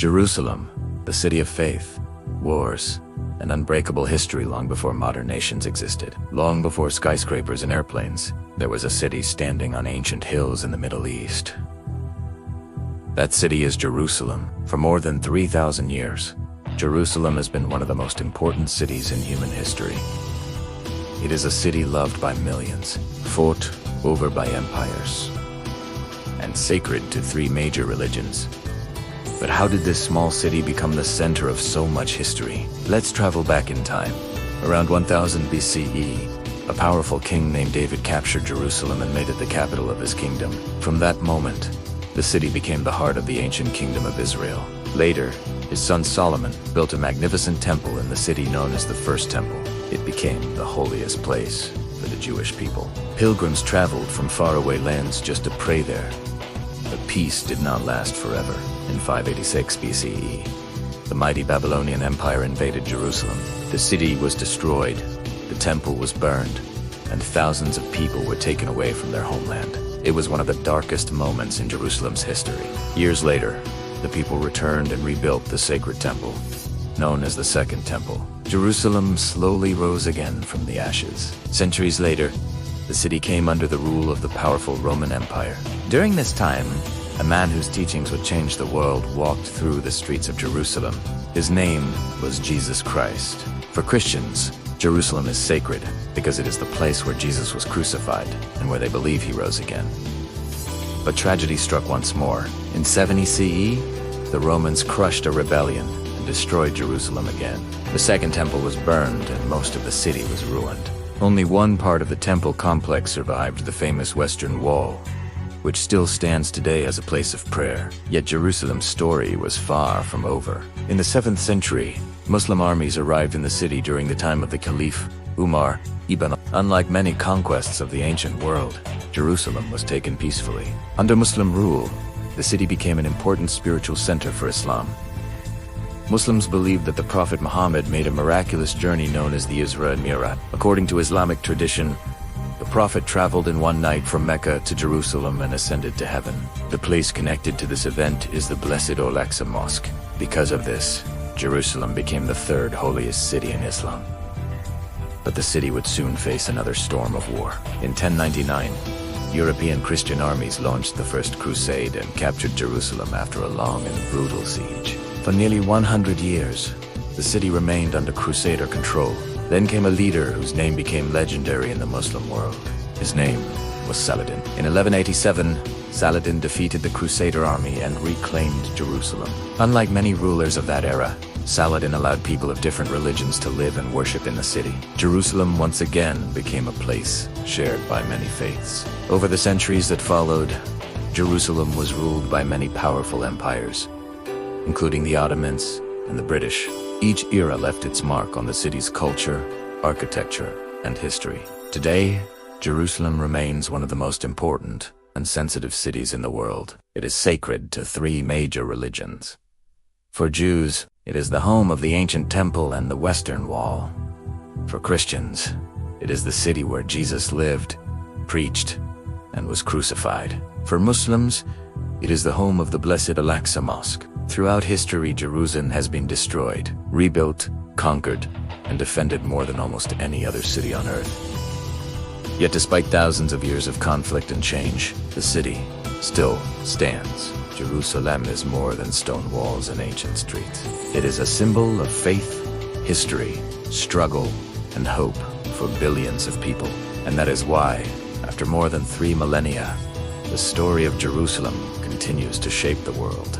Jerusalem, the city of faith, wars, and unbreakable history long before modern nations existed. Long before skyscrapers and airplanes, there was a city standing on ancient hills in the Middle East. That city is Jerusalem. For more than 3,000 years, Jerusalem has been one of the most important cities in human history. It is a city loved by millions, fought over by empires, and sacred to three major religions. But how did this small city become the center of so much history? Let's travel back in time. Around 1000 BCE, a powerful king named David captured Jerusalem and made it the capital of his kingdom. From that moment, the city became the heart of the ancient kingdom of Israel. Later, his son Solomon built a magnificent temple in the city known as the First Temple. It became the holiest place for the Jewish people. Pilgrims traveled from faraway lands just to pray there. But peace did not last forever. In 586 BCE, the mighty Babylonian Empire invaded Jerusalem. The city was destroyed, the temple was burned, and thousands of people were taken away from their homeland. It was one of the darkest moments in Jerusalem's history. Years later, the people returned and rebuilt the sacred temple, known as the Second Temple. Jerusalem slowly rose again from the ashes. Centuries later, the city came under the rule of the powerful Roman Empire. During this time, a man whose teachings would change the world walked through the streets of Jerusalem. His name was Jesus Christ. For Christians, Jerusalem is sacred because it is the place where Jesus was crucified and where they believe he rose again. But tragedy struck once more. In 70 CE, the Romans crushed a rebellion and destroyed Jerusalem again. The Second Temple was burned and most of the city was ruined. Only one part of the temple complex survived, the famous Western Wall, which still stands today as a place of prayer. Yet Jerusalem's story was far from over. In the 7th century, Muslim armies arrived in the city during the time of the Caliph Umar ibn. Unlike many conquests of the ancient world, Jerusalem was taken peacefully. Under Muslim rule, the city became an important spiritual center for Islam. Muslims believed that the Prophet Muhammad made a miraculous journey known as the Isra and Mi'raj. According to Islamic tradition, the Prophet traveled in one night from Mecca to Jerusalem and ascended to heaven. The place connected to this event is the blessed Al-Aqsa Mosque. Because of this, Jerusalem became the third holiest city in Islam. But the city would soon face another storm of war. In 1099, European Christian armies launched the First Crusade and captured Jerusalem after a long and brutal siege. For nearly 100 years, the city remained under Crusader control. Then came a leader whose name became legendary in the Muslim world. His name was Saladin. In 1187, Saladin defeated the Crusader army and reclaimed Jerusalem. Unlike many rulers of that era, Saladin allowed people of different religions to live and worship in the city. Jerusalem once again became a place shared by many faiths. Over the centuries that followed, Jerusalem was ruled by many powerful empires, including the Ottomans and the British. Each era left its mark on the city's culture, architecture, and history. Today, Jerusalem remains one of the most important and sensitive cities in the world. It is sacred to three major religions. For Jews, it is the home of the ancient temple and the Western Wall. For Christians, it is the city where Jesus lived, preached, and was crucified. For Muslims, it is the home of the blessed Al-Aqsa Mosque. Throughout history, Jerusalem has been destroyed, rebuilt, conquered, and defended more than almost any other city on earth. Yet despite thousands of years of conflict and change, the city still stands. Jerusalem is more than stone walls and ancient streets. It is a symbol of faith, history, struggle, and hope for billions of people. And that is why, after more than 3 millennia, the story of Jerusalem continues to shape the world.